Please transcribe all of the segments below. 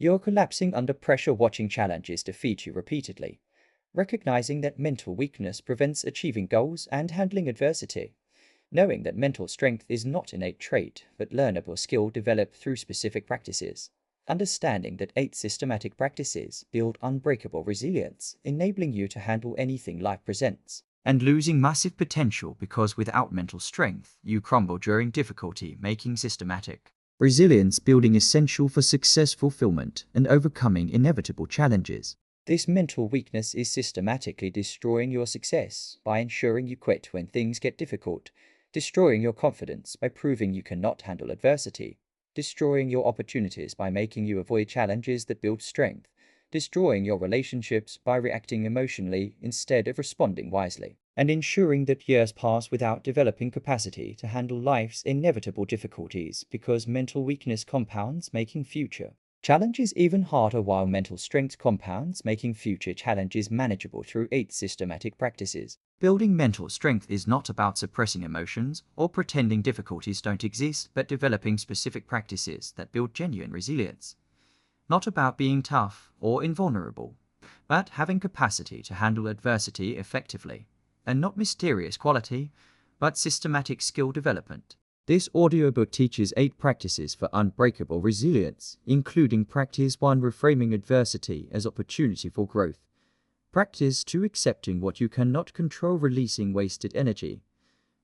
You're collapsing under pressure watching challenges defeat you repeatedly, recognizing that mental weakness prevents achieving goals and handling adversity. Knowing that mental strength is not an innate trait, but learnable skill developed through specific practices. Understanding that 8 systematic practices build unbreakable resilience, enabling you to handle anything life presents. And losing massive potential because without mental strength, you crumble during difficulty, making systematic resilience building essential for success fulfillment and overcoming inevitable challenges. This mental weakness is systematically destroying your success by ensuring you quit when things get difficult, destroying your confidence by proving you cannot handle adversity, destroying your opportunities by making you avoid challenges that build strength, destroying your relationships by reacting emotionally instead of responding wisely, and ensuring that years pass without developing capacity to handle life's inevitable difficulties because mental weakness compounds, making future challenges even harder while mental strength compounds, making future challenges manageable through 8 systematic practices. Building mental strength is not about suppressing emotions or pretending difficulties don't exist, but developing specific practices that build genuine resilience. Not about being tough or invulnerable, but having capacity to handle adversity effectively, and not mysterious quality, but systematic skill development. This audiobook teaches 8 practices for unbreakable resilience, including Practice 1 reframing adversity as opportunity for growth, Practice 2 accepting what you cannot control, releasing wasted energy,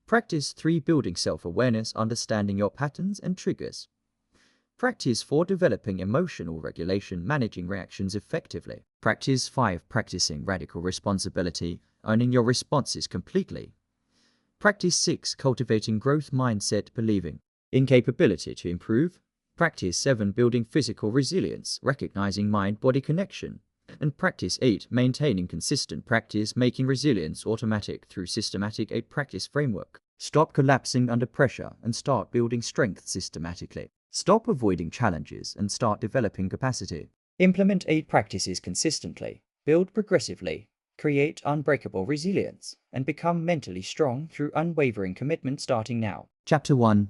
Practice 3 building self-awareness, understanding your patterns and triggers, Practice 4 developing emotional regulation, managing reactions effectively, Practice 5 practicing radical responsibility, owning your responses completely, Practice 6 cultivating growth mindset, believing in capability to improve, Practice 7 building physical resilience, recognizing mind-body connection, and Practice 8 maintaining consistent practice, making resilience automatic through systematic 8 practice framework. Stop collapsing under pressure and start building strength systematically. Stop avoiding challenges and start developing capacity. Implement 8 practices consistently. Build progressively. Create unbreakable resilience, and become mentally strong through unwavering commitment starting now. Chapter 1.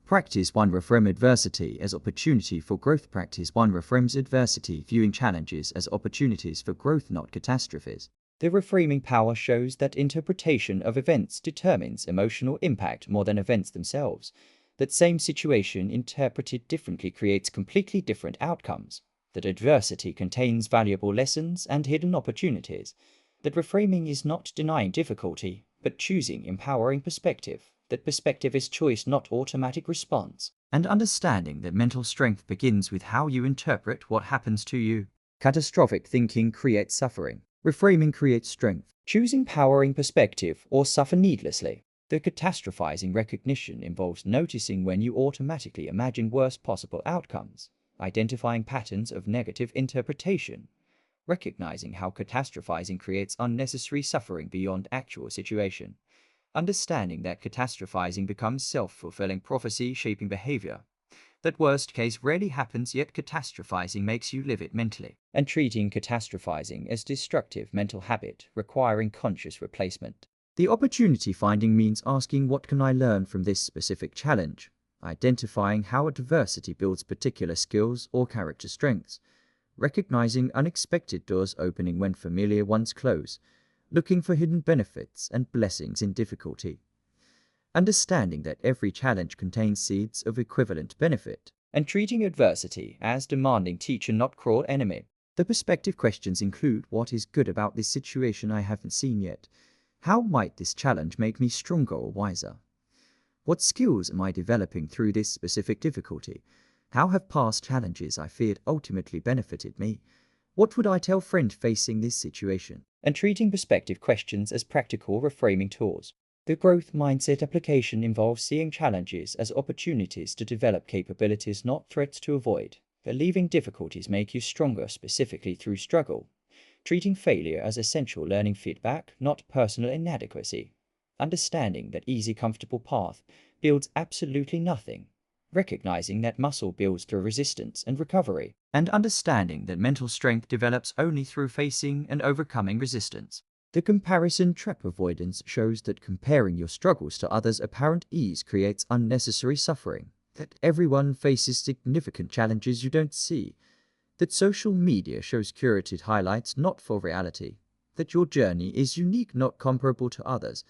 Practice 1 reframe adversity as opportunity for growth. Practice 1 reframes adversity, viewing challenges as opportunities for growth, not catastrophes. The reframing power shows that interpretation of events determines emotional impact more than events themselves. That same situation interpreted differently creates completely different outcomes. That adversity contains valuable lessons and hidden opportunities. That reframing is not denying difficulty, but choosing empowering perspective. That perspective is choice, not automatic response. And understanding that mental strength begins with how you interpret what happens to you. Catastrophic thinking creates suffering. Reframing creates strength. Choose empowering perspective or suffer needlessly. The catastrophizing recognition involves noticing when you automatically imagine worst possible outcomes, identifying patterns of negative interpretation, recognizing how catastrophizing creates unnecessary suffering beyond actual situation, understanding that catastrophizing becomes self-fulfilling prophecy, shaping behavior, that worst case rarely happens yet catastrophizing makes you live it mentally, and treating catastrophizing as destructive mental habit requiring conscious replacement. The opportunity finding means asking, what can I learn from this specific challenge? Identifying how adversity builds particular skills or character strengths, recognizing unexpected doors opening when familiar ones close, looking for hidden benefits and blessings in difficulty, understanding that every challenge contains seeds of equivalent benefit, and treating adversity as demanding teacher, not cruel enemy. The perspective questions include, what is good about this situation I haven't seen yet? How might this challenge make me stronger or wiser? What skills am I developing through this specific difficulty? How have past challenges I feared ultimately benefited me? What would I tell friend facing this situation? And treating perspective questions as practical reframing tools. The growth mindset application involves seeing challenges as opportunities to develop capabilities, not threats to avoid. Believing difficulties make you stronger specifically through struggle. Treating failure as essential learning feedback, not personal inadequacy. Understanding that easy, comfortable path builds absolutely nothing. Recognizing that muscle builds through resistance and recovery, and understanding that mental strength develops only through facing and overcoming resistance. The comparison trap avoidance shows that comparing your struggles to others' apparent ease creates unnecessary suffering, that everyone faces significant challenges you don't see, that social media shows curated highlights not for reality, that your journey is unique, not comparable to others,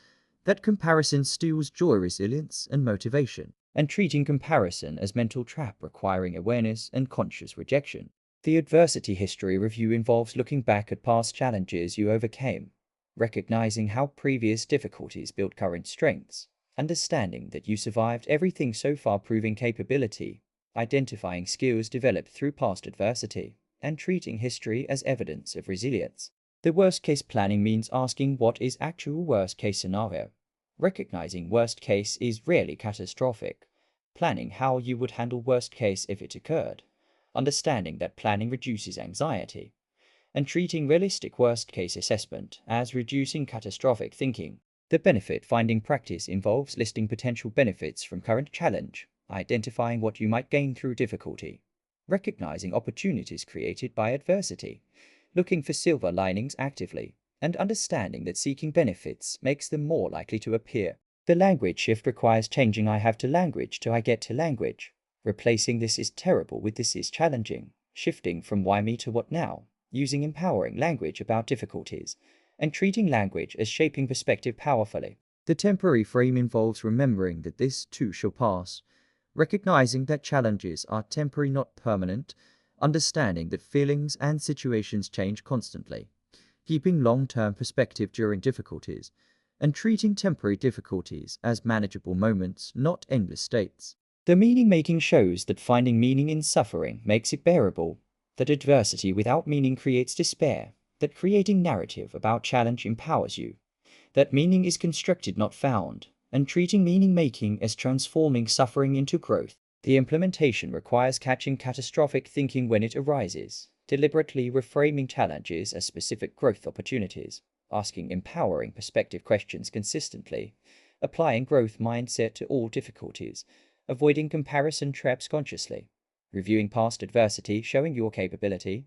that comparison steals joy, resilience, and motivation, and treating comparison as mental trap requiring awareness and conscious rejection. The adversity history review involves looking back at past challenges you overcame, recognizing how previous difficulties built current strengths, understanding that you survived everything so far, proving capability, identifying skills developed through past adversity, and treating history as evidence of resilience. The worst-case planning means asking what is actual worst-case scenario. Recognizing worst case is rarely catastrophic. Planning how you would handle worst case if it occurred. Understanding that planning reduces anxiety. And treating realistic worst-case assessment as reducing catastrophic thinking. The benefit finding practice involves listing potential benefits from current challenge, identifying what you might gain through difficulty, recognizing opportunities created by adversity, looking for silver linings actively, and understanding that seeking benefits makes them more likely to appear. The language shift requires changing I have to language to I get to language, replacing this is terrible with this is challenging, shifting from why me to what now, using empowering language about difficulties, and treating language as shaping perspective powerfully. The temporary frame involves remembering that this too shall pass, recognizing that challenges are temporary, not permanent, understanding that feelings and situations change constantly, keeping long-term perspective during difficulties, and treating temporary difficulties as manageable moments, not endless states. The meaning-making shows that finding meaning in suffering makes it bearable, that adversity without meaning creates despair, that creating narrative about challenge empowers you, that meaning is constructed, not found, and treating meaning-making as transforming suffering into growth. The implementation requires catching catastrophic thinking when it arises, deliberately reframing challenges as specific growth opportunities, asking empowering perspective questions consistently, applying growth mindset to all difficulties, avoiding comparison traps consciously, reviewing past adversity, showing your capability,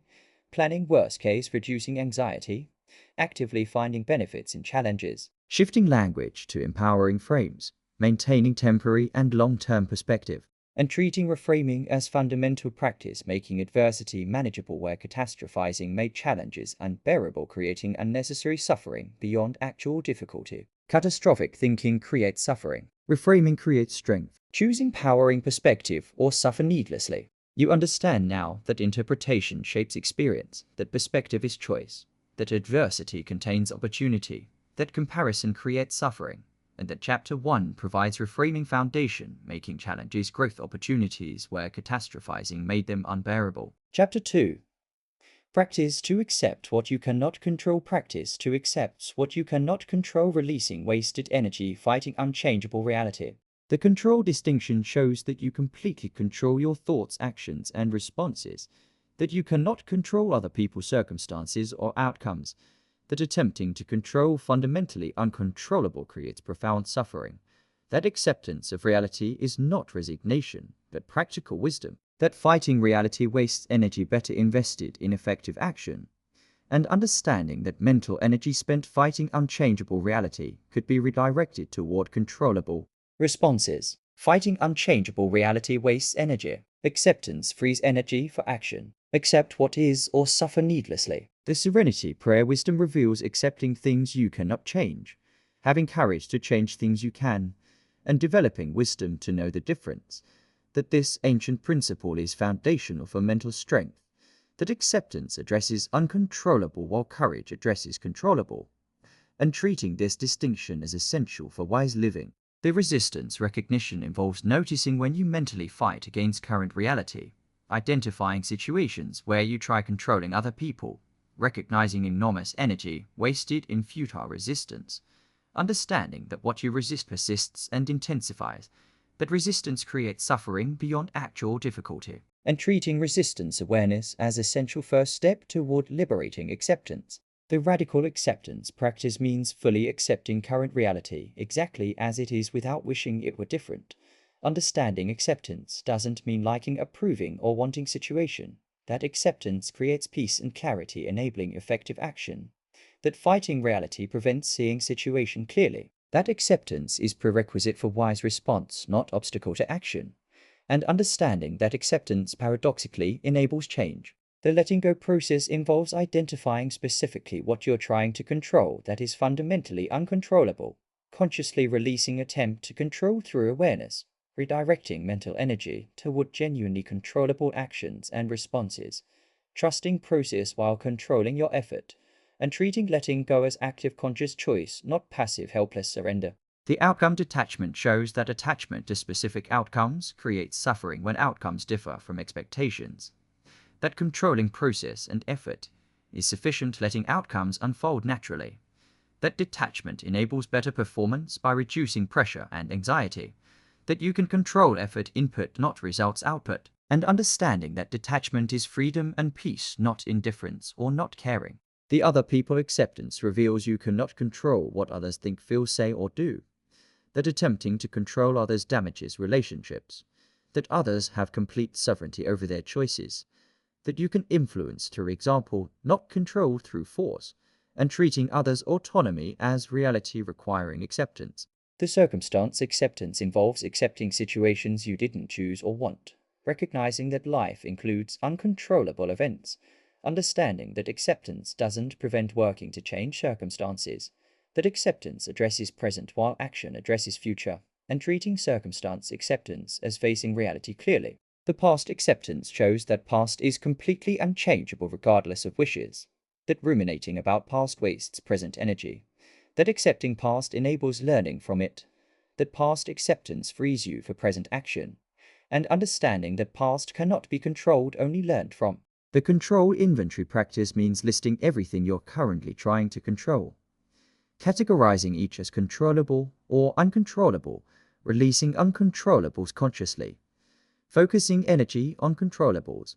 planning worst case, reducing anxiety, actively finding benefits in challenges, shifting language to empowering frames, maintaining temporary and long-term perspective, and treating reframing as fundamental practice, making adversity manageable where catastrophizing made challenges unbearable, creating unnecessary suffering beyond actual difficulty. Catastrophic thinking creates suffering. Reframing creates strength. Choose empowering perspective or suffer needlessly. You understand now that interpretation shapes experience, that perspective is choice, that adversity contains opportunity, that comparison creates suffering, and that Chapter 1 provides reframing foundation, making challenges growth opportunities where catastrophizing made them unbearable. Chapter 2. Practice to accept what you cannot control. Practice to accept what you cannot control, releasing wasted energy, fighting unchangeable reality. The control distinction shows that you completely control your thoughts, actions, and responses, that you cannot control other people's circumstances or outcomes, that attempting to control fundamentally uncontrollable creates profound suffering, that acceptance of reality is not resignation, but practical wisdom, that fighting reality wastes energy better invested in effective action, and understanding that mental energy spent fighting unchangeable reality could be redirected toward controllable responses. Fighting unchangeable reality wastes energy. Acceptance frees energy for action. Accept what is or suffer needlessly. The Serenity Prayer wisdom reveals accepting things you cannot change, having courage to change things you can, and developing wisdom to know the difference, that this ancient principle is foundational for mental strength, that acceptance addresses uncontrollable while courage addresses controllable, and treating this distinction as essential for wise living. The resistance recognition involves noticing when you mentally fight against current reality, identifying situations where you try controlling other people, recognizing enormous energy wasted in futile resistance, understanding that what you resist persists and intensifies, that resistance creates suffering beyond actual difficulty, and treating resistance awareness as essential first step toward liberating acceptance. The radical acceptance practice means fully accepting current reality exactly as it is without wishing it were different. Understanding acceptance doesn't mean liking, approving, or wanting situation. That acceptance creates peace and clarity, enabling effective action. That fighting reality prevents seeing situation clearly. That acceptance is prerequisite for wise response, not obstacle to action. And understanding that acceptance paradoxically enables change. The letting go process involves identifying specifically what you're trying to control that is fundamentally uncontrollable, consciously releasing attempt to control through awareness, redirecting mental energy toward genuinely controllable actions and responses, trusting process while controlling your effort, and treating letting go as active conscious choice, not passive helpless surrender. The outcome detachment shows that attachment to specific outcomes creates suffering when outcomes differ from expectations. That controlling process and effort is sufficient, letting outcomes unfold naturally. That detachment enables better performance by reducing pressure and anxiety. That you can control effort input, not results output. And understanding that detachment is freedom and peace, not indifference or not caring. The other people acceptance reveals you cannot control what others think, feel, say, or do. That attempting to control others damages relationships. That others have complete sovereignty over their choices. That you can influence through example, not control through force, and treating others' autonomy as reality requiring acceptance. The circumstance acceptance involves accepting situations you didn't choose or want, recognizing that life includes uncontrollable events, understanding that acceptance doesn't prevent working to change circumstances, that acceptance addresses present while action addresses future, and treating circumstance acceptance as facing reality clearly. The past acceptance shows that past is completely unchangeable regardless of wishes, that ruminating about past wastes present energy, that accepting past enables learning from it, that past acceptance frees you for present action, and understanding that past cannot be controlled, only learned from. The control inventory practice means listing everything you're currently trying to control, categorizing each as controllable or uncontrollable, releasing uncontrollables consciously, focusing energy on controllables,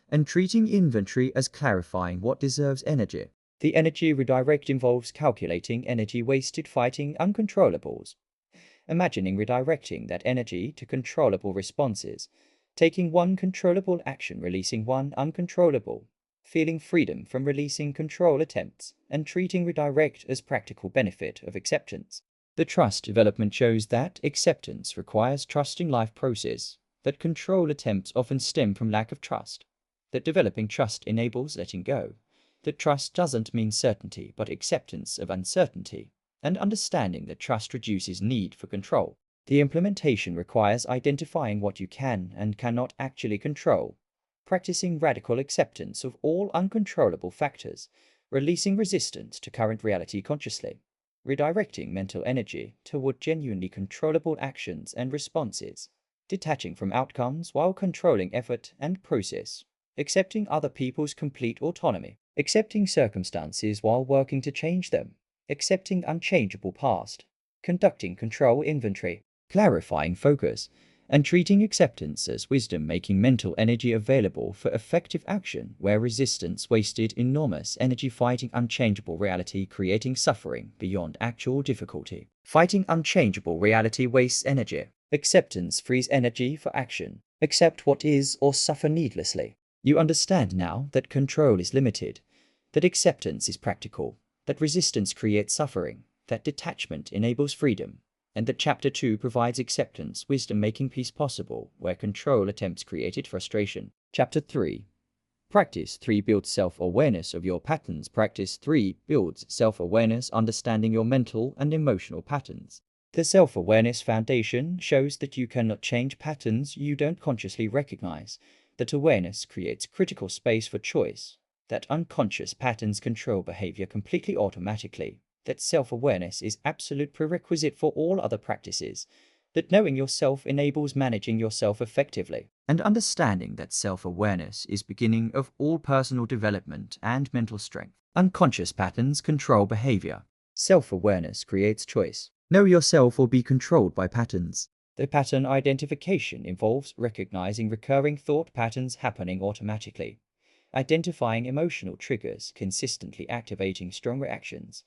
and treating inventory as clarifying what deserves energy. The energy redirect involves calculating energy wasted fighting uncontrollables, imagining redirecting that energy to controllable responses, taking one controllable action, releasing one uncontrollable, feeling freedom from releasing control attempts, and treating redirect as practical benefit of acceptance. The trust development shows that acceptance requires trusting life process, that control attempts often stem from lack of trust, that developing trust enables letting go, that trust doesn't mean certainty but acceptance of uncertainty, and understanding that trust reduces need for control. The implementation requires identifying what you can and cannot actually control, practicing radical acceptance of all uncontrollable factors, releasing resistance to current reality consciously, redirecting mental energy toward genuinely controllable actions and responses, detaching from outcomes while controlling effort and process, accepting other people's complete autonomy, accepting circumstances while working to change them, accepting unchangeable past, conducting control inventory, clarifying focus, and treating acceptance as wisdom, making mental energy available for effective action where resistance wasted enormous energy, fighting unchangeable reality, creating suffering beyond actual difficulty. Fighting unchangeable reality wastes energy. Acceptance frees energy for action. Accept what is or suffer needlessly. You understand now that control is limited, that acceptance is practical, that resistance creates suffering, that detachment enables freedom, and that Chapter 2 provides acceptance, wisdom, making peace possible where control attempts created frustration. Chapter 3. Practice 3 builds self-awareness of your patterns. Practice 3 builds self-awareness, understanding your mental and emotional patterns. The self-awareness foundation shows that you cannot change patterns you don't consciously recognize, that awareness creates critical space for choice, that unconscious patterns control behavior completely automatically, that self-awareness is absolute prerequisite for all other practices, that knowing yourself enables managing yourself effectively, and understanding that self-awareness is beginning of all personal development and mental strength. Unconscious patterns control behavior. Self-awareness creates choice. Know yourself or be controlled by patterns. The pattern identification involves recognizing recurring thought patterns happening automatically, identifying emotional triggers consistently activating strong reactions,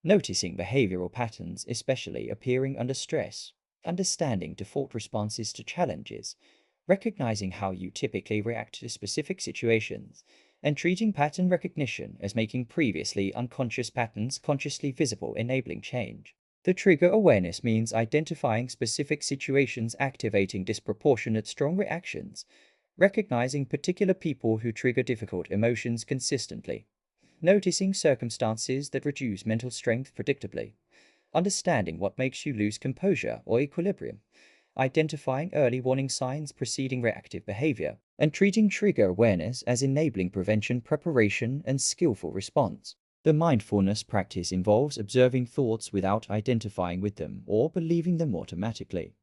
noticing behavioral patterns especially appearing under stress, understanding default responses to challenges, recognizing how you typically react to specific situations, and treating pattern recognition as making previously unconscious patterns consciously visible, enabling change. The trigger awareness means identifying specific situations activating disproportionate strong reactions, recognizing particular people who trigger difficult emotions consistently, noticing circumstances that reduce mental strength predictably, understanding what makes you lose composure or equilibrium, identifying early warning signs preceding reactive behavior, and treating trigger awareness as enabling prevention, preparation, and skillful response. The mindfulness practice involves observing thoughts without identifying with them or believing them automatically,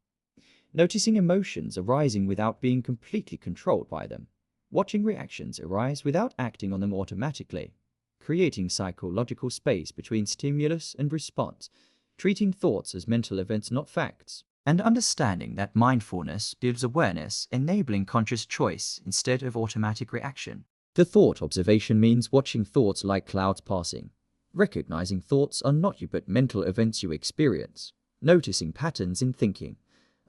noticing emotions arising without being completely controlled by them, watching reactions arise without acting on them automatically, creating psychological space between stimulus and response, treating thoughts as mental events, not facts, and understanding that mindfulness gives awareness, enabling conscious choice instead of automatic reaction. The thought observation means watching thoughts like clouds passing, recognizing thoughts are not you but mental events you experience, noticing patterns in thinking,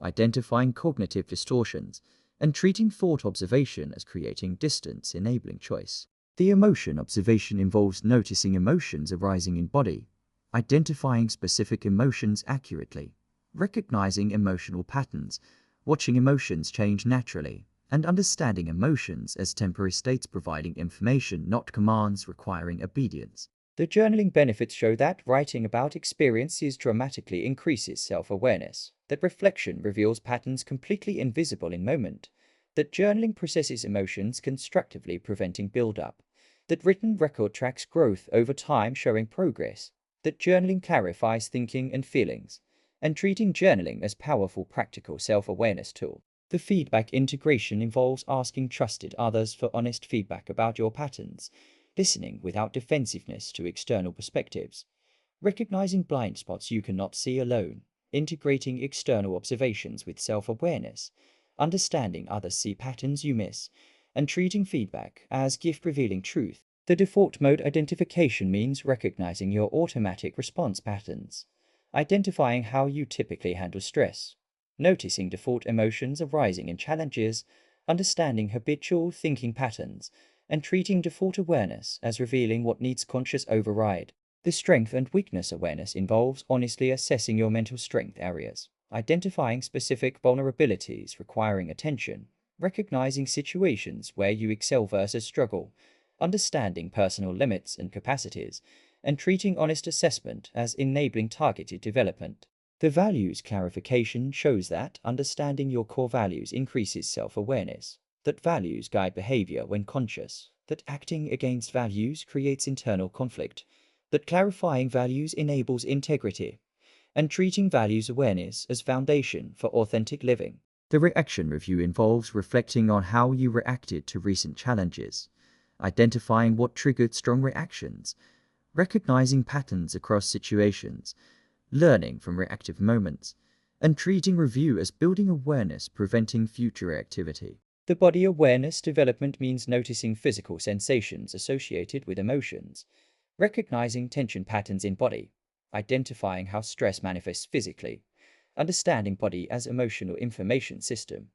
identifying cognitive distortions, and treating thought observation as creating distance, enabling choice. The emotion observation involves noticing emotions arising in body, identifying specific emotions accurately, recognizing emotional patterns, watching emotions change naturally, and understanding emotions as temporary states providing information, not commands requiring obedience. The journaling benefits show that writing about experiences dramatically increases self-awareness, that reflection reveals patterns completely invisible in moment, that journaling processes emotions constructively preventing build-up, that written record tracks growth over time showing progress, that journaling clarifies thinking and feelings, and treating journaling as powerful practical self-awareness tool. The feedback integration involves asking trusted others for honest feedback about your patterns, listening without defensiveness to external perspectives, recognizing blind spots you cannot see alone, integrating external observations with self-awareness, understanding others see patterns you miss, and treating feedback as gift revealing truth. The default mode identification means recognizing your automatic response patterns, identifying how you typically handle stress, noticing default emotions arising in challenges, understanding habitual thinking patterns, and treating default awareness as revealing what needs conscious override. The strength and weakness awareness involves honestly assessing your mental strength areas, identifying specific vulnerabilities requiring attention, recognizing situations where you excel versus struggle, understanding personal limits and capacities, and treating honest assessment as enabling targeted development. The values clarification shows that understanding your core values increases self-awareness, that values guide behavior when conscious, that acting against values creates internal conflict, that clarifying values enables integrity, and treating values awareness as foundation for authentic living. The reaction review involves reflecting on how you reacted to recent challenges, identifying what triggered strong reactions, recognizing patterns across situations, learning from reactive moments, and treating review as building awareness, preventing future activity. The body awareness development means noticing physical sensations associated with emotions, recognizing tension patterns in body, identifying how stress manifests physically, understanding body as emotional information system,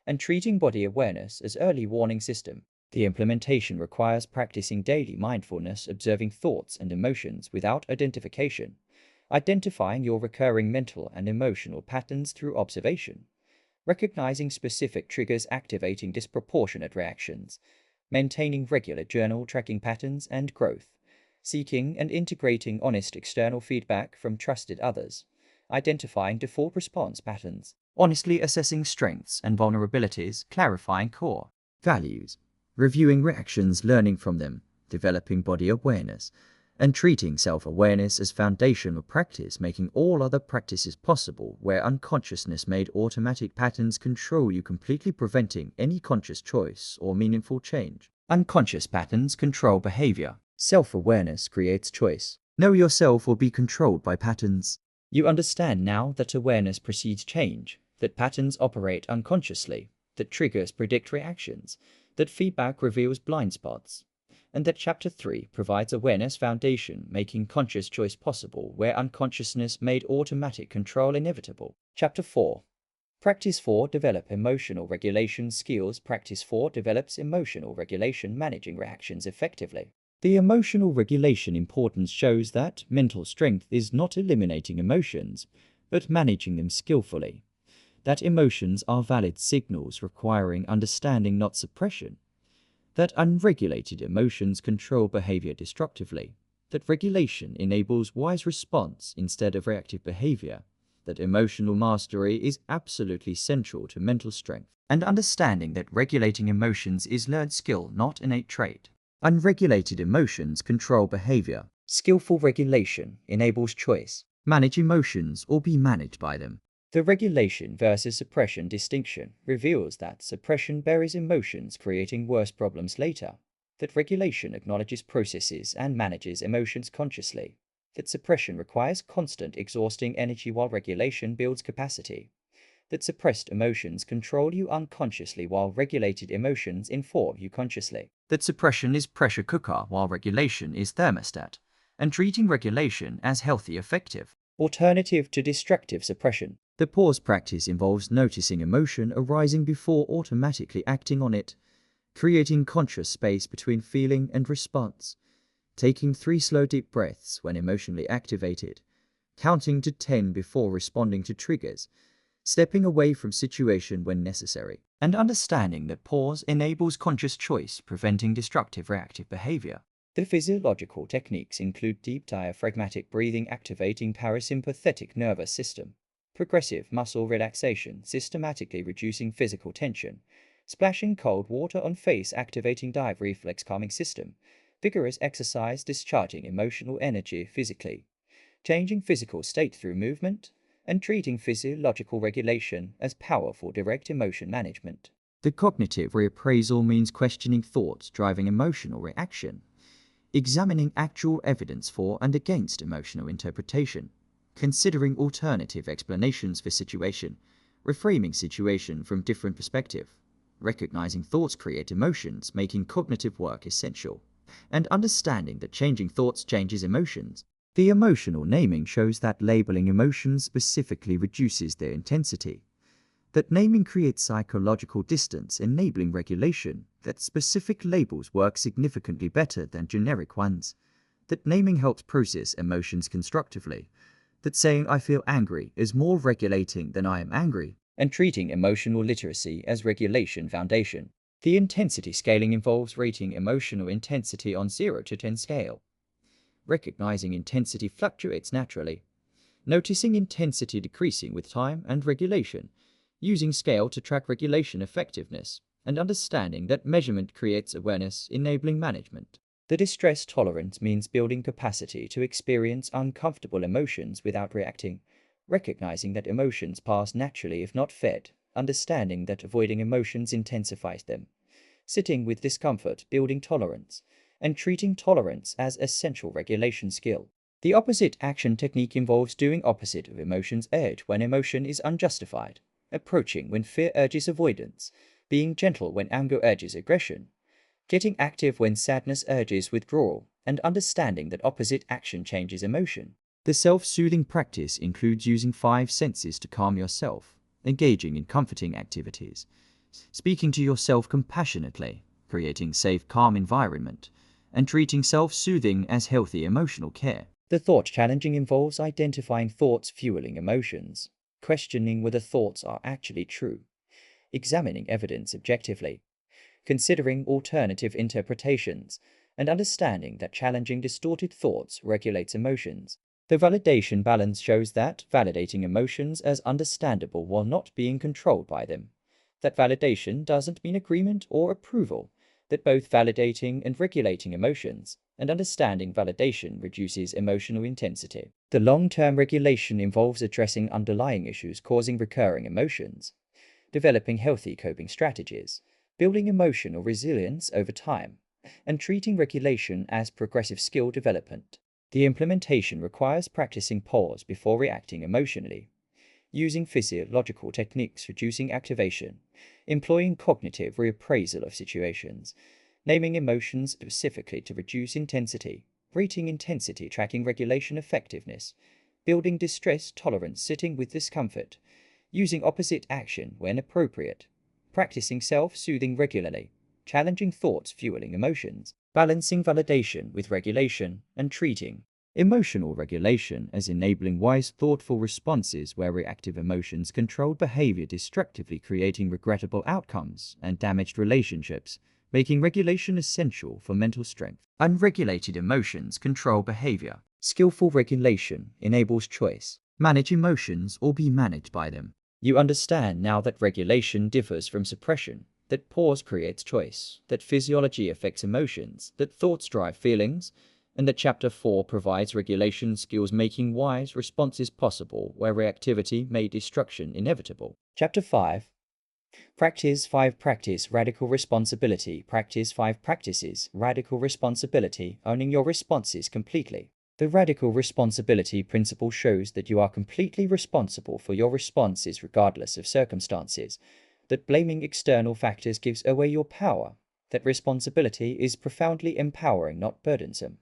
and treating body awareness as early warning system. The implementation requires practicing daily mindfulness, observing thoughts and emotions without identification, identifying your recurring mental and emotional patterns through observation, recognizing specific triggers activating disproportionate reactions, maintaining regular journal tracking patterns and growth, seeking and integrating honest external feedback from trusted others, identifying default response patterns, honestly assessing strengths and vulnerabilities, clarifying core values, reviewing reactions, learning from them, developing body awareness, and treating self-awareness as foundational practice, making all other practices possible where unconsciousness made automatic patterns control you, completely preventing any conscious choice or meaningful change. Unconscious patterns control behavior. Self-awareness creates choice. Know yourself or be controlled by patterns. You understand now that awareness precedes change, that patterns operate unconsciously, that triggers predict reactions, that feedback reveals blind spots, and that Chapter 3 provides awareness foundation, making conscious choice possible where unconsciousness made automatic control inevitable. Chapter 4. Practice 4 Develop emotional regulation skills. Practice 4 develops emotional regulation, managing reactions effectively. The emotional regulation importance shows that mental strength is not eliminating emotions, but managing them skillfully. that emotions are valid signals requiring understanding, not suppression, that unregulated emotions control behavior destructively, that regulation enables wise response instead of reactive behavior, that emotional mastery is absolutely central to mental strength, and understanding that regulating emotions is learned skill, not innate trait. Unregulated emotions control behavior. Skillful regulation enables choice. Manage emotions or be managed by them. The regulation versus suppression distinction reveals that suppression buries emotions, creating worse problems later, that regulation acknowledges processes and manages emotions consciously, that suppression requires constant exhausting energy while regulation builds capacity, that suppressed emotions control you unconsciously while regulated emotions inform you consciously, that suppression is pressure cooker while regulation is thermostat, and treating regulation as healthy effective. Alternative to destructive suppression. The pause practice involves noticing emotion arising before automatically acting on it, creating conscious space between feeling and response, taking 3 slow deep breaths when emotionally activated, counting to 10 before responding to triggers, stepping away from situation when necessary, and understanding that pause enables conscious choice, preventing destructive reactive behavior. The physiological techniques include deep diaphragmatic breathing activating parasympathetic nervous system, progressive muscle relaxation systematically reducing physical tension, splashing cold water on face activating dive reflex calming system, vigorous exercise discharging emotional energy physically, changing physical state through movement, and treating physiological regulation as powerful direct emotion management. The cognitive reappraisal means questioning thoughts driving emotional reaction, examining actual evidence for and against emotional interpretation, considering alternative explanations for situation, reframing situation from different perspective, recognizing thoughts create emotions, making cognitive work essential, and understanding that changing thoughts changes emotions. The emotional naming shows that labeling emotions specifically reduces their intensity, that naming creates psychological distance, enabling regulation, that specific labels work significantly better than generic ones, that naming helps process emotions constructively, that saying I feel angry is more regulating than I am angry, and treating emotional literacy as regulation foundation. The intensity scaling involves rating emotional intensity on 0 to 10 scale, recognizing intensity fluctuates naturally, noticing intensity decreasing with time and regulation, using scale to track regulation effectiveness, and understanding that measurement creates awareness, enabling management. The distress tolerance means building capacity to experience uncomfortable emotions without reacting, recognizing that emotions pass naturally if not fed, understanding that avoiding emotions intensifies them, sitting with discomfort, building tolerance, and treating tolerance as essential regulation skill. The opposite action technique involves doing opposite of emotion's edge when emotion is unjustified, approaching when fear urges avoidance, being gentle when anger urges aggression, getting active when sadness urges withdrawal, and understanding that opposite action changes emotion. The self-soothing practice includes using 5 senses to calm yourself, engaging in comforting activities, speaking to yourself compassionately, creating safe, calm environment, and treating self-soothing as healthy emotional care. The thought challenging involves identifying thoughts fueling emotions, questioning whether thoughts are actually true, examining evidence objectively, considering alternative interpretations, and understanding that challenging distorted thoughts regulates emotions. The validation balance shows that validating emotions as understandable while not being controlled by them, that validation doesn't mean agreement or approval, that both validating and regulating emotions and understanding validation reduces emotional intensity. The long-term regulation involves addressing underlying issues causing recurring emotions, developing healthy coping strategies, building emotional resilience over time, and treating regulation as progressive skill development. The implementation requires practicing pause before reacting emotionally, using physiological techniques reducing activation, employing cognitive reappraisal of situations, naming emotions specifically to reduce intensity, rating intensity tracking regulation effectiveness, building distress tolerance sitting with discomfort, using opposite action when appropriate, practicing self-soothing regularly, challenging thoughts fueling emotions, balancing validation with regulation, and treating Emotional regulation as enabling wise, thoughtful responses where reactive emotions control behavior destructively, creating regrettable outcomes and damaged relationships, making regulation essential for mental strength. Unregulated emotions control behavior. Skillful regulation enables choice. Manage emotions or be managed by them. You understand now that regulation differs from suppression, that pause creates choice, that physiology affects emotions, that thoughts drive feelings, and that Chapter 4 provides regulation skills making wise responses possible where reactivity made destruction inevitable. Chapter 5. Practice 5. Practice radical responsibility. Practice 5 practices radical responsibility, owning your responses completely. The radical responsibility principle shows that you are completely responsible for your responses regardless of circumstances, that blaming external factors gives away your power, that responsibility is profoundly empowering, not burdensome,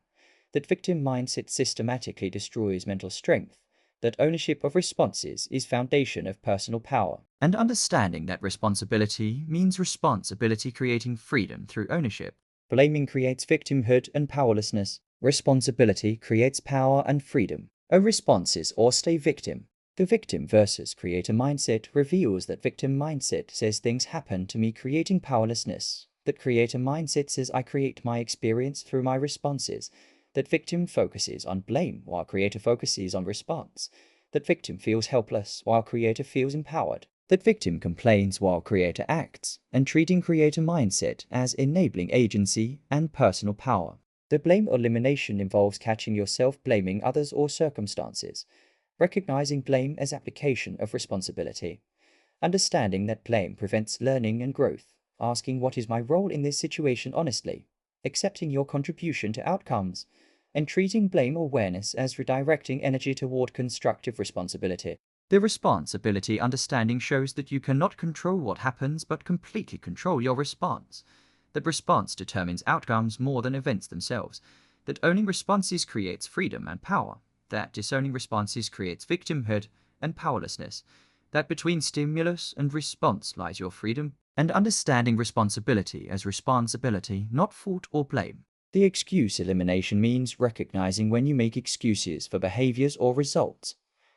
that victim mindset systematically destroys mental strength, that ownership of responses is foundation of personal power, and understanding that responsibility means responsibility creating freedom through ownership. Blaming creates victimhood and powerlessness. Responsibility creates power and freedom. Own responses or stay victim. The victim versus creator mindset reveals that victim mindset says things happen to me, creating powerlessness. That creator mindset says I create my experience through my responses. That victim focuses on blame while creator focuses on response. That victim feels helpless while creator feels empowered. That victim complains while creator acts, and treating creator mindset as enabling agency and personal power. The blame elimination involves catching yourself blaming others or circumstances, recognizing blame as application of responsibility, understanding that blame prevents learning and growth, asking what is my role in this situation honestly, accepting your contribution to outcomes, and treating blame awareness as redirecting energy toward constructive responsibility. The responsibility understanding shows that you cannot control what happens but completely control your response. That response determines outcomes more than events themselves. That owning responses creates freedom and power. That disowning responses creates victimhood and powerlessness. That between stimulus and response lies your freedom, and understanding responsibility as responsibility, not fault or blame. The excuse elimination means recognizing when you make excuses for behaviors or results.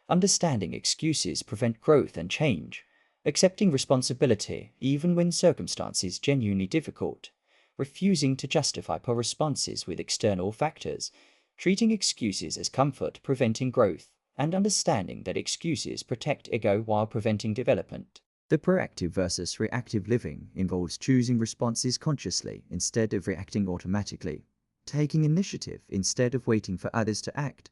Understanding excuses prevent growth and change. Accepting responsibility even when circumstances genuinely difficult. Refusing to justify poor responses with external factors. Treating excuses as comfort, preventing growth, and understanding that excuses protect ego while preventing development. The proactive versus reactive living involves choosing responses consciously instead of reacting automatically, taking initiative instead of waiting for others to act,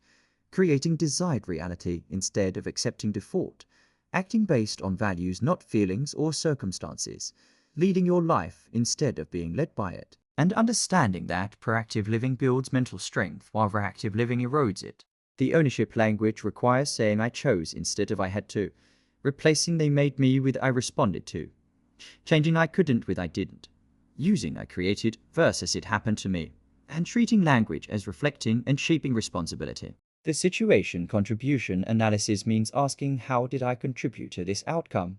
creating desired reality instead of accepting default, acting based on values, not feelings or circumstances, leading your life instead of being led by it, and understanding that proactive living builds mental strength while reactive living erodes it. The ownership language requires saying I chose instead of I had to, replacing they made me with I responded to, changing I couldn't with I didn't, using I created versus it happened to me, and treating language as reflecting and shaping responsibility. The situation contribution analysis means asking how did I contribute to this outcome,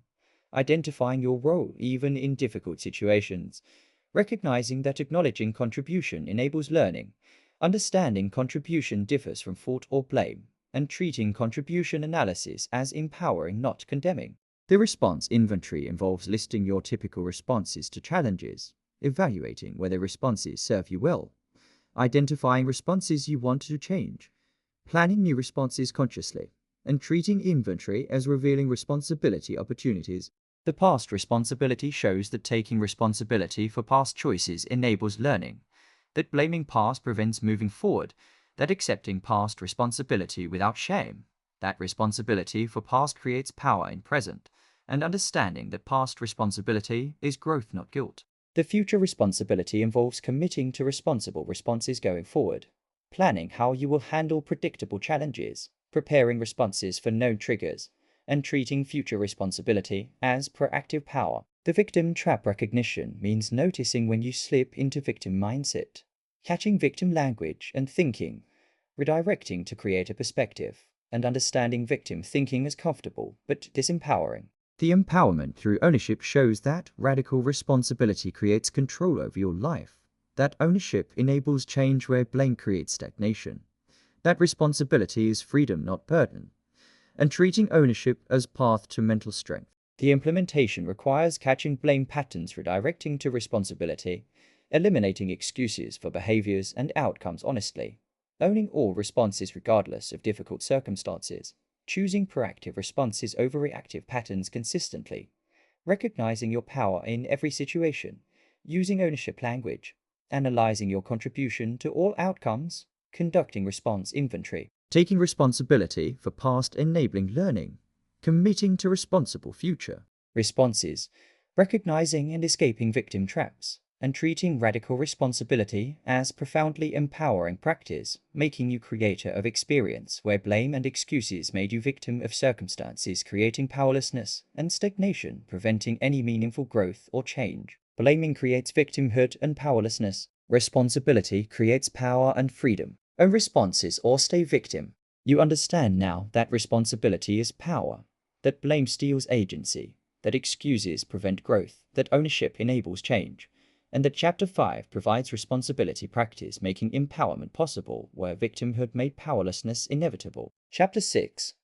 identifying your role even in difficult situations, recognizing that acknowledging contribution enables learning, understanding contribution differs from fault or blame, and treating contribution analysis as empowering, not condemning. The response inventory involves listing your typical responses to challenges, evaluating whether responses serve you well, identifying responses you want to change, planning new responses consciously, and treating inventory as revealing responsibility opportunities. The past responsibility shows that taking responsibility for past choices enables learning, that blaming past prevents moving forward, that accepting past responsibility without shame, that responsibility for past creates power in present, and understanding that past responsibility is growth, not guilt. The future responsibility involves committing to responsible responses going forward, planning how you will handle predictable challenges, preparing responses for known triggers, and treating future responsibility as proactive power. The victim trap recognition means noticing when you slip into victim mindset, catching victim language and thinking, redirecting to create a perspective, and understanding victim thinking as comfortable but disempowering. The empowerment through ownership shows that radical responsibility creates control over your life, that ownership enables change where blame creates stagnation, that responsibility is freedom, not burden, and treating ownership as path to mental strength. The implementation requires catching blame patterns, redirecting to responsibility, eliminating excuses for behaviors and outcomes honestly, owning all responses regardless of difficult circumstances, choosing proactive responses over reactive patterns consistently, recognizing your power in every situation, using ownership language, analyzing your contribution to all outcomes, conducting response inventory, taking responsibility for past enabling learning, committing to responsible future responses, recognizing and escaping victim traps, and treating radical responsibility as profoundly empowering practice, making you creator of experience where blame and excuses made you victim of circumstances, creating powerlessness and stagnation, preventing any meaningful growth or change. Blaming creates victimhood and powerlessness. Responsibility creates power and freedom. Own responses or stay victim. You understand now that responsibility is power, that blame steals agency, that excuses prevent growth, that ownership enables change, and that Chapter 5 provides responsibility practice, making empowerment possible where victimhood made powerlessness inevitable. Chapter 6.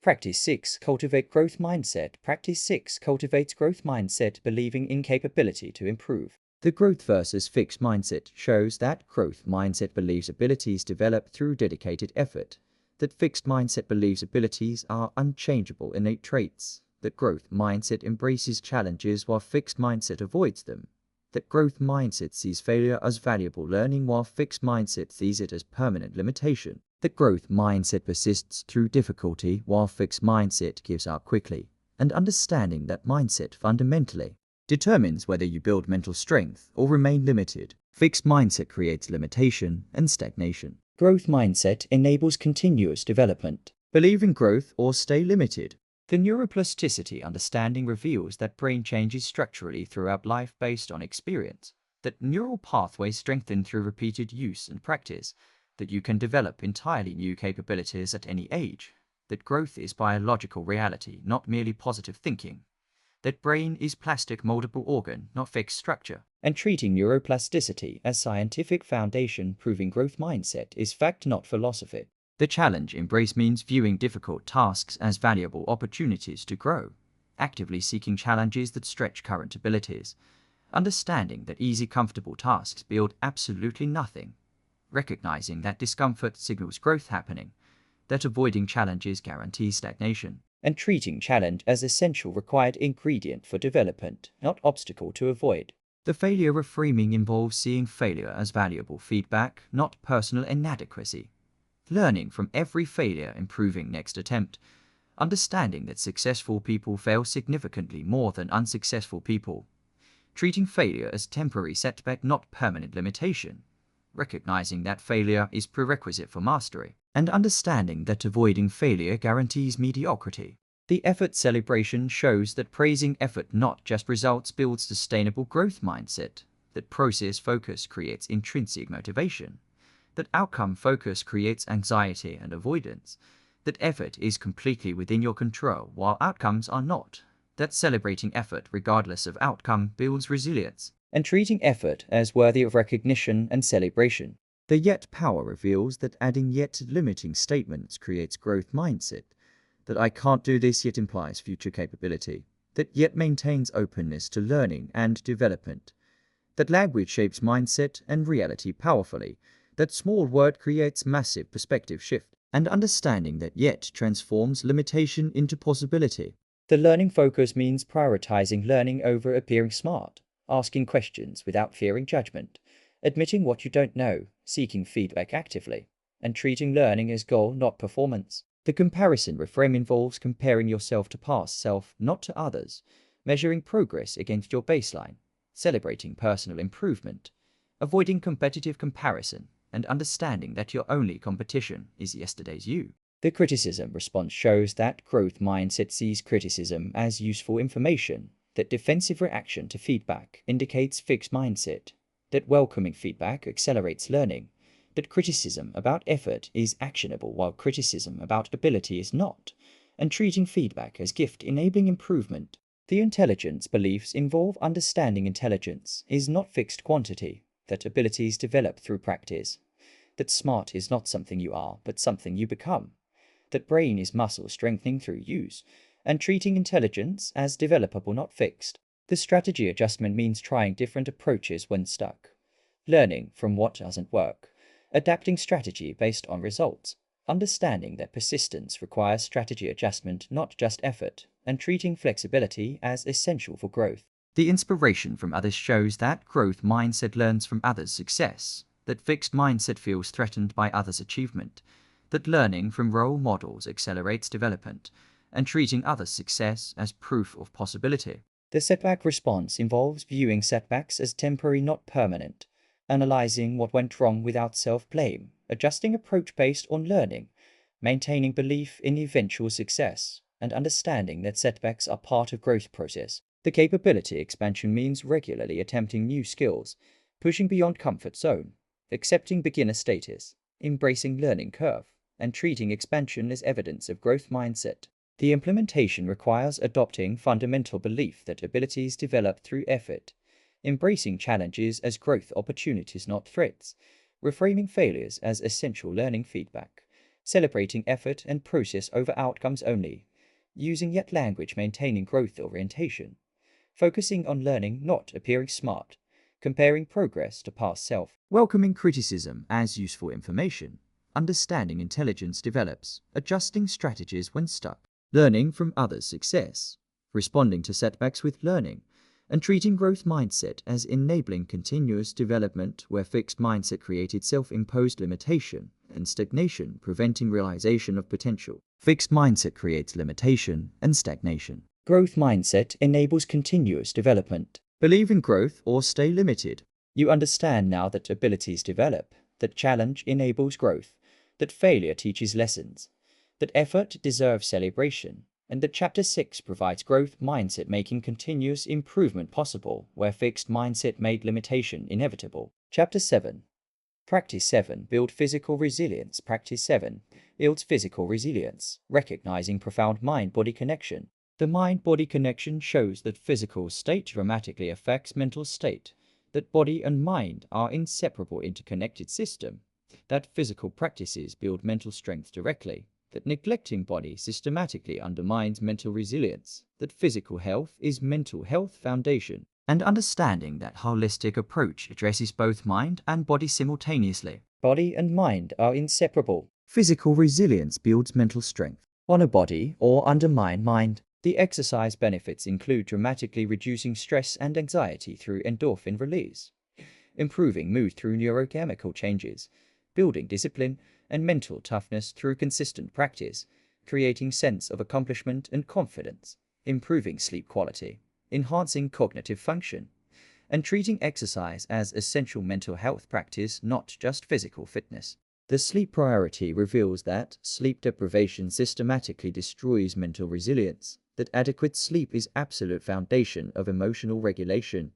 Practice 6. Cultivate growth mindset. Practice 6 cultivates growth mindset, believing in capability to improve. The growth versus fixed mindset shows that growth mindset believes abilities develop through dedicated effort, that fixed mindset believes abilities are unchangeable innate traits, that growth mindset embraces challenges while fixed mindset avoids them, that growth mindset sees failure as valuable learning while fixed mindset sees it as permanent limitation, that growth mindset persists through difficulty while fixed mindset gives up quickly, and understanding that mindset fundamentally determines whether you build mental strength or remain limited. Fixed mindset creates limitation and stagnation. Growth mindset enables continuous development. Believe in growth or stay limited. The neuroplasticity understanding reveals that brain changes structurally throughout life based on experience, that neural pathways strengthen through repeated use and practice, that you can develop entirely new capabilities at any age, that growth is biological reality, not merely positive thinking, that brain is plastic moldable organ, not fixed structure, and treating neuroplasticity as scientific foundation, proving growth mindset is fact, not philosophy. The challenge embrace means viewing difficult tasks as valuable opportunities to grow, actively seeking challenges that stretch current abilities, understanding that easy, comfortable tasks build absolutely nothing, recognizing that discomfort signals growth happening, that avoiding challenges guarantees stagnation, and treating challenge as essential required ingredient for development, not obstacle to avoid. The failure reframing involves seeing failure as valuable feedback, not personal inadequacy. Learning from every failure, improving next attempt, understanding that successful people fail significantly more than unsuccessful people, treating failure as temporary setback, not permanent limitation, recognizing that failure is prerequisite for mastery, and understanding that avoiding failure guarantees mediocrity. The effort celebration shows that praising effort, not just results, builds sustainable growth mindset, that process focus creates intrinsic motivation, that outcome focus creates anxiety and avoidance, that effort is completely within your control while outcomes are not, that celebrating effort regardless of outcome builds resilience, and treating effort as worthy of recognition and celebration. The yet power reveals that adding yet limiting statements creates growth mindset, that I can't do this yet implies future capability, that yet maintains openness to learning and development, that language shapes mindset and reality powerfully, that small word creates massive perspective shift, and understanding that yet transforms limitation into possibility. The learning focus means prioritizing learning over appearing smart, asking questions without fearing judgment, admitting what you don't know, seeking feedback actively, and treating learning as goal, not performance. The comparison reframe involves comparing yourself to past self, not to others, measuring progress against your baseline, celebrating personal improvement, avoiding competitive comparison, and understanding that your only competition is yesterday's you. The criticism response shows that growth mindset sees criticism as useful information, that defensive reaction to feedback indicates fixed mindset, that welcoming feedback accelerates learning, that criticism about effort is actionable while criticism about ability is not, and treating feedback as gift enabling improvement. The intelligence beliefs involve understanding intelligence is not fixed quantity, that abilities develop through practice, that smart is not something you are, but something you become, that brain is muscle strengthening through use, and treating intelligence as developable, not fixed. The strategy adjustment means trying different approaches when stuck, learning from what doesn't work, adapting strategy based on results, understanding that persistence requires strategy adjustment, not just effort, and treating flexibility as essential for growth. The inspiration from others shows that growth mindset learns from others' success, that fixed mindset feels threatened by others' achievement, that learning from role models accelerates development, and treating others' success as proof of possibility. The setback response involves viewing setbacks as temporary, not permanent, analyzing what went wrong without self-blame, adjusting approach based on learning, maintaining belief in eventual success, and understanding that setbacks are part of growth process. The capability expansion means regularly attempting new skills, pushing beyond comfort zone, accepting beginner status, embracing learning curve, and treating expansion as evidence of growth mindset. The implementation requires adopting fundamental belief that abilities develop through effort, embracing challenges as growth opportunities, not threats, reframing failures as essential learning feedback, celebrating effort and process over outcomes only, using yet language maintaining growth orientation, focusing on learning, not appearing smart, comparing progress to past self, welcoming criticism as useful information, understanding intelligence develops, adjusting strategies when stuck, learning from others' success, responding to setbacks with learning, and treating growth mindset as enabling continuous development where fixed mindset created self-imposed limitation and stagnation, preventing realization of potential. Fixed mindset creates limitation and stagnation. Growth mindset enables continuous development. Believe in growth or stay limited. You understand now that abilities develop, that challenge enables growth, that failure teaches lessons, that effort deserves celebration, and that Chapter 6 provides growth mindset making continuous improvement possible where fixed mindset made limitation inevitable. Chapter 7. Practice 7. Build physical resilience. Practice 7 builds physical resilience, recognizing profound mind-body connection. The mind-body connection shows that physical state dramatically affects mental state, that body and mind are inseparable interconnected system, that physical practices build mental strength directly, that neglecting body systematically undermines mental resilience, that physical health is mental health foundation, and understanding that holistic approach addresses both mind and body simultaneously. Body and mind are inseparable. Physical resilience builds mental strength. Honor body or undermine mind. The exercise benefits include dramatically reducing stress and anxiety through endorphin release, improving mood through neurochemical changes, building discipline and mental toughness through consistent practice, creating sense of accomplishment and confidence, improving sleep quality, enhancing cognitive function, and treating exercise as essential mental health practice, not just physical fitness. The sleep priority reveals that sleep deprivation systematically destroys mental resilience, that adequate sleep is absolute foundation of emotional regulation,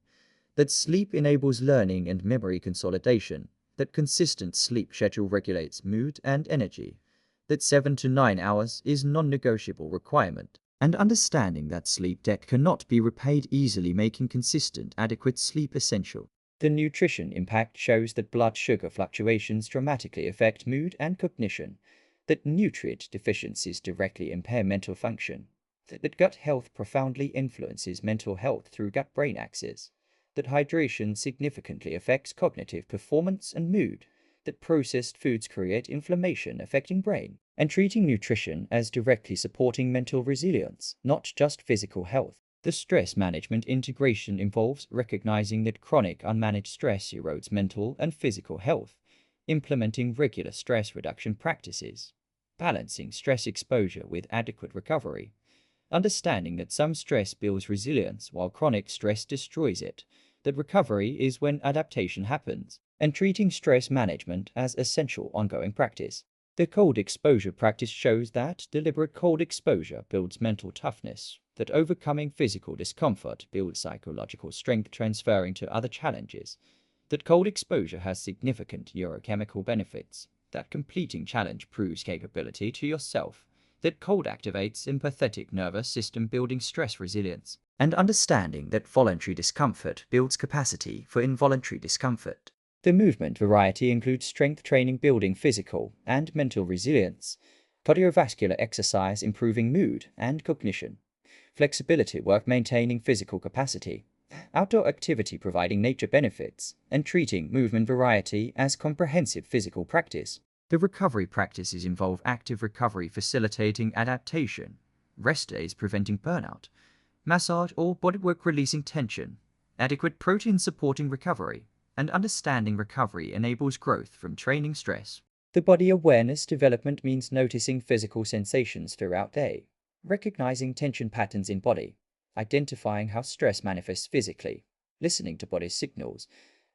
that sleep enables learning and memory consolidation, that consistent sleep schedule regulates mood and energy, that 7 to 9 hours is non-negotiable requirement, and understanding that sleep debt cannot be repaid easily, making consistent adequate sleep essential. The nutrition impact shows that blood sugar fluctuations dramatically affect mood and cognition, that nutrient deficiencies directly impair mental function, that gut health profoundly influences mental health through gut-brain axis, that hydration significantly affects cognitive performance and mood, that processed foods create inflammation affecting brain, and treating nutrition as directly supporting mental resilience, not just physical health. The stress management integration involves recognizing that chronic unmanaged stress erodes mental and physical health, implementing regular stress reduction practices, balancing stress exposure with adequate recovery, understanding that some stress builds resilience while chronic stress destroys it, that recovery is when adaptation happens, and treating stress management as essential ongoing practice. The cold exposure practice shows that deliberate cold exposure builds mental toughness, that overcoming physical discomfort builds psychological strength transferring to other challenges, that cold exposure has significant neurochemical benefits, that completing challenge proves capability to yourself, that cold activates empathetic nervous system building stress resilience, and understanding that voluntary discomfort builds capacity for involuntary discomfort. The movement variety includes strength training building physical and mental resilience, cardiovascular exercise improving mood and cognition, flexibility work maintaining physical capacity, outdoor activity providing nature benefits, and treating movement variety as comprehensive physical practice. The recovery practices involve active recovery facilitating adaptation, rest days preventing burnout, massage or bodywork releasing tension, adequate protein supporting recovery, and understanding recovery enables growth from training stress. The body awareness development means noticing physical sensations throughout day, recognizing tension patterns in body, identifying how stress manifests physically, listening to body signals,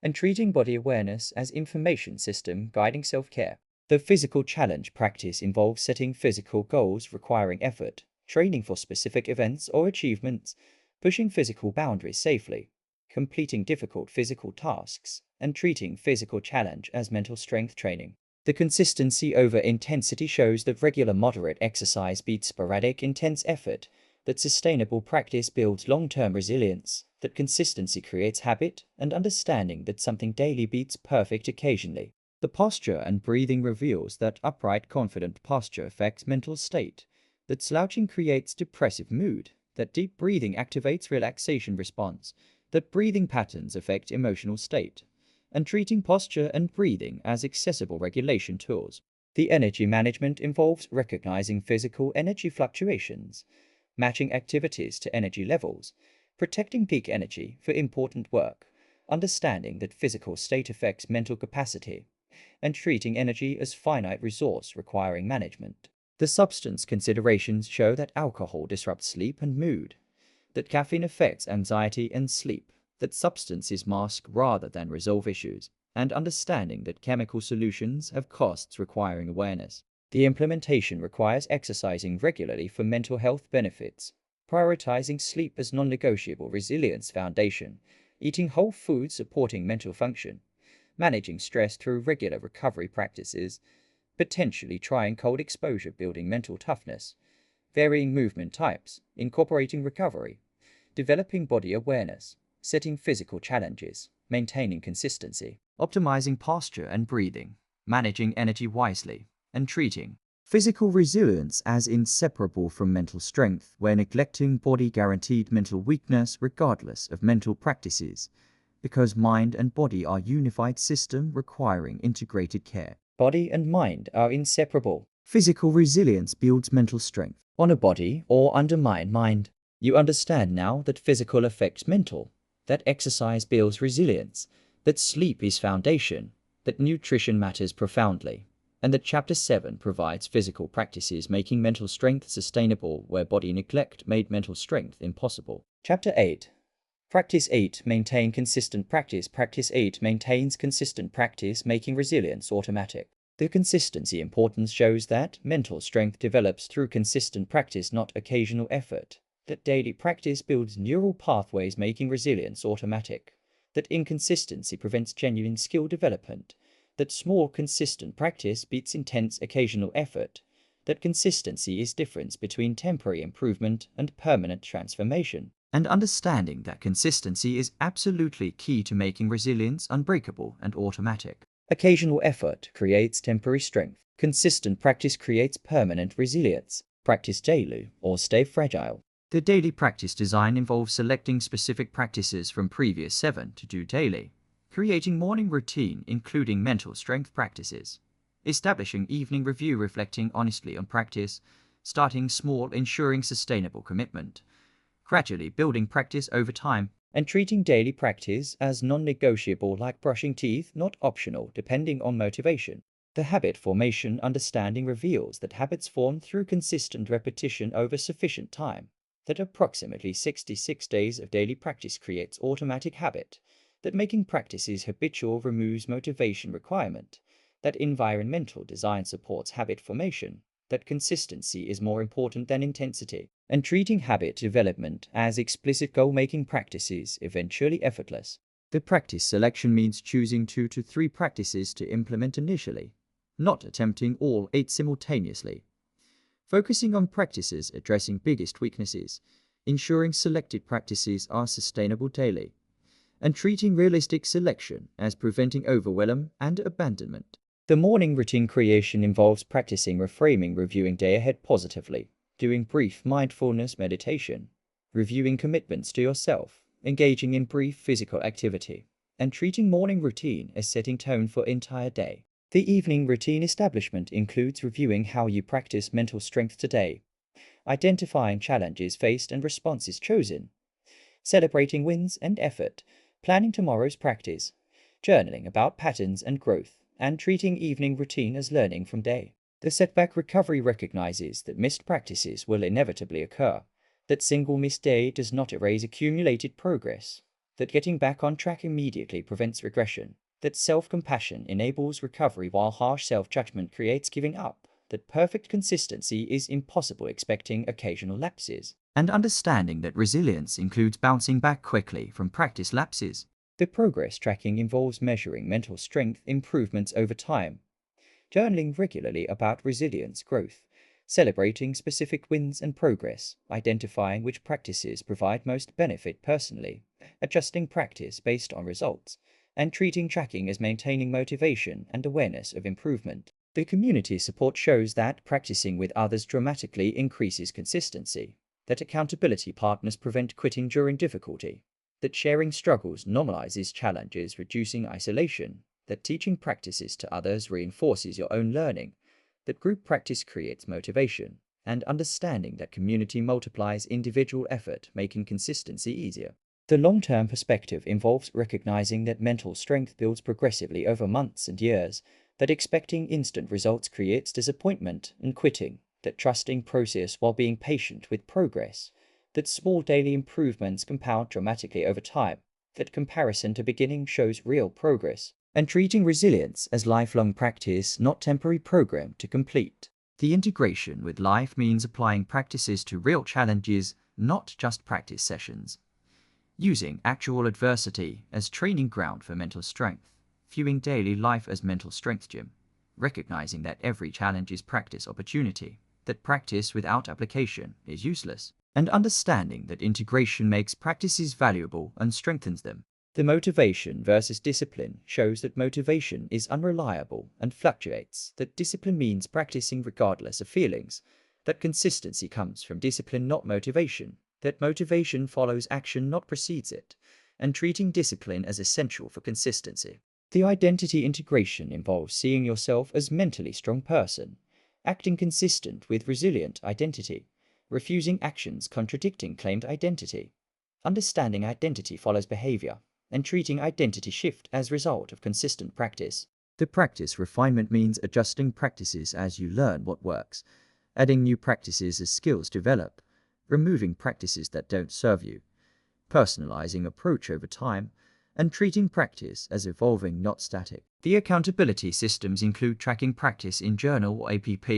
and treating body awareness as information system guiding self-care. The physical challenge practice involves setting physical goals requiring effort, training for specific events or achievements, pushing physical boundaries safely, completing difficult physical tasks, and treating physical challenge as mental strength training. The consistency over intensity shows that regular moderate exercise beats sporadic intense effort, that sustainable practice builds long-term resilience, that consistency creates habit, and understanding that something daily beats perfect occasionally. The posture and breathing reveals that upright confident posture affects mental state, that slouching creates depressive mood, that deep breathing activates relaxation response, that breathing patterns affect emotional state, and treating posture and breathing as accessible regulation tools. The energy management involves recognizing physical energy fluctuations, matching activities to energy levels, protecting peak energy for important work, understanding that physical state affects mental capacity, and treating energy as finite resource requiring management. The substance considerations show that alcohol disrupts sleep and mood, that caffeine affects anxiety and sleep, that substances mask rather than resolve issues, and understanding that chemical solutions have costs requiring awareness. The implementation requires exercising regularly for mental health benefits, prioritizing sleep as non-negotiable resilience foundation, eating whole foods supporting mental function, managing stress through regular recovery practices, potentially trying cold exposure building mental toughness, varying movement types, incorporating recovery, developing body awareness, setting physical challenges, maintaining consistency, optimizing posture and breathing, managing energy wisely, and treating physical resilience as inseparable from mental strength where neglecting body guaranteed mental weakness regardless of mental practices, because mind and body are unified system requiring integrated care. Body and mind are inseparable. Physical resilience builds mental strength. On a body or undermine mind. You understand now that physical affects mental, that exercise builds resilience, that sleep is foundation, that nutrition matters profoundly, and that Chapter 7 provides physical practices making mental strength sustainable where body neglect made mental strength impossible. Chapter 8. Practice 8. Maintain consistent practice. Practice 8 maintains consistent practice, making resilience automatic. The consistency importance shows that mental strength develops through consistent practice, not occasional effort. That daily practice builds neural pathways, making resilience automatic. That inconsistency prevents genuine skill development. That small, consistent practice beats intense, occasional effort. That consistency is difference between temporary improvement and permanent transformation. And understanding that consistency is absolutely key to making resilience unbreakable and automatic. Occasional effort creates temporary strength. Consistent practice creates permanent resilience. Practice daily or stay fragile. The daily practice design involves selecting specific practices from previous 7 to do daily, creating morning routine including mental strength practices, establishing evening review reflecting honestly on practice, starting small ensuring sustainable commitment, gradually building practice over time, and treating daily practice as non-negotiable like brushing teeth, not optional depending on motivation. The habit formation understanding reveals that habits form through consistent repetition over sufficient time, that approximately 66 days of daily practice creates automatic habit, that making practices habitual removes motivation requirement, that environmental design supports habit formation, that consistency is more important than intensity, and treating habit development as explicit goal-making practices eventually effortless. The practice selection means choosing 2 to 3 practices to implement initially, not attempting all 8 simultaneously. Focusing on practices addressing biggest weaknesses, ensuring selected practices are sustainable daily, and treating realistic selection as preventing overwhelm and abandonment. The morning routine creation involves practicing reframing, reviewing day ahead positively, doing brief mindfulness meditation, reviewing commitments to yourself, engaging in brief physical activity, and treating morning routine as setting tone for entire day. The evening routine establishment includes reviewing how you practice mental strength today, identifying challenges faced and responses chosen, celebrating wins and effort, planning tomorrow's practice, journaling about patterns and growth, and treating evening routine as learning from day. The setback recovery recognizes that missed practices will inevitably occur, that single missed day does not erase accumulated progress, that getting back on track immediately prevents regression, that self-compassion enables recovery while harsh self-judgment creates giving up, that perfect consistency is impossible expecting occasional lapses, and understanding that resilience includes bouncing back quickly from practice lapses. The progress tracking involves measuring mental strength improvements over time, journaling regularly about resilience growth, celebrating specific wins and progress, identifying which practices provide most benefit personally, adjusting practice based on results, and treating tracking as maintaining motivation and awareness of improvement. The community support shows that practicing with others dramatically increases consistency, that accountability partners prevent quitting during difficulty, that sharing struggles normalizes challenges, reducing isolation, that teaching practices to others reinforces your own learning, that group practice creates motivation, and understanding that community multiplies individual effort, making consistency easier. The long-term perspective involves recognizing that mental strength builds progressively over months and years, that expecting instant results creates disappointment and quitting, that trusting process while being patient with progress, that small daily improvements compound dramatically over time, that comparison to beginning shows real progress, and treating resilience as lifelong practice, not temporary program to complete. The integration with life means applying practices to real challenges, not just practice sessions. Using actual adversity as training ground for mental strength, viewing daily life as mental strength gym, recognizing that every challenge is practice opportunity, that practice without application is useless, and understanding that integration makes practices valuable and strengthens them. The motivation versus discipline shows that motivation is unreliable and fluctuates, that discipline means practicing regardless of feelings, that consistency comes from discipline, not motivation, that motivation follows action, not precedes it, and treating discipline as essential for consistency. The identity integration involves seeing yourself as mentally strong person, acting consistent with resilient identity, refusing actions contradicting claimed identity, understanding identity follows behavior, and treating identity shift as result of consistent practice. The practice refinement means adjusting practices as you learn what works, adding new practices as skills develop, removing practices that don't serve you, personalizing approach over time, and treating practice as evolving, not static. The accountability systems include tracking practice in journal or app,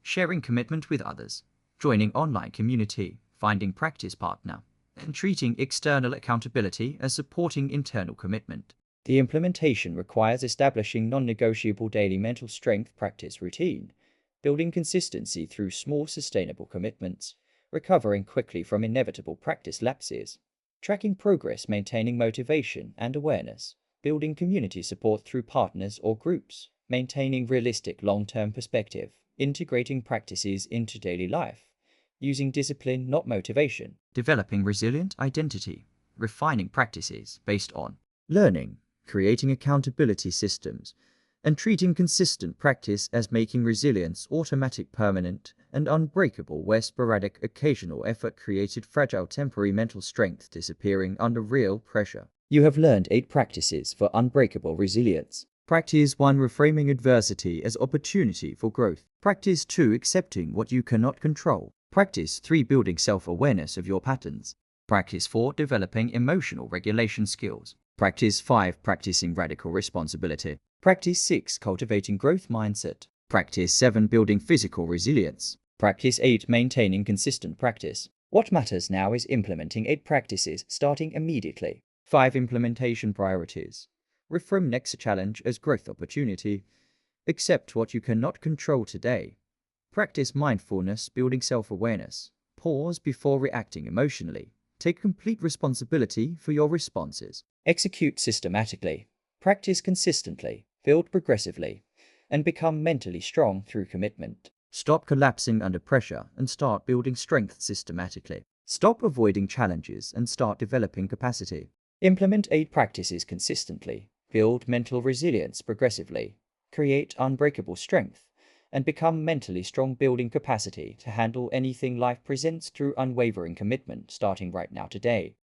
sharing commitment with others, joining online community, finding practice partner, and treating external accountability as supporting internal commitment. The implementation requires establishing non-negotiable daily mental strength practice routine, building consistency through small sustainable commitments, recovering quickly from inevitable practice lapses, tracking progress, maintaining motivation and awareness, building community support through partners or groups, maintaining realistic long-term perspective, integrating practices into daily life, using discipline, not motivation, developing resilient identity, refining practices based on learning, creating accountability systems, and treating consistent practice as making resilience automatic, permanent, and unbreakable, where sporadic occasional effort created fragile temporary mental strength disappearing under real pressure. You have learned 8 practices for unbreakable resilience. Practice 1. Reframing adversity as opportunity for growth. Practice 2. Accepting what you cannot control. Practice 3. Building self-awareness of your patterns. Practice 4. Developing emotional regulation skills. Practice 5. Practicing radical responsibility. Practice 6. Cultivating growth mindset. Practice 7. Building physical resilience. Practice 8. Maintaining consistent practice. What matters now is implementing 8 practices starting immediately. 5 implementation priorities. Reframe next challenge as growth opportunity. Accept what you cannot control today. Practice mindfulness, building self-awareness. Pause before reacting emotionally. Take complete responsibility for your responses. Execute systematically. Practice consistently. Build progressively. And become mentally strong through commitment. Stop collapsing under pressure and start building strength systematically. Stop avoiding challenges and start developing capacity. Implement 8 practices consistently. Build mental resilience progressively. Create unbreakable strength. And become mentally strong, building capacity to handle anything life presents through unwavering commitment starting right now today.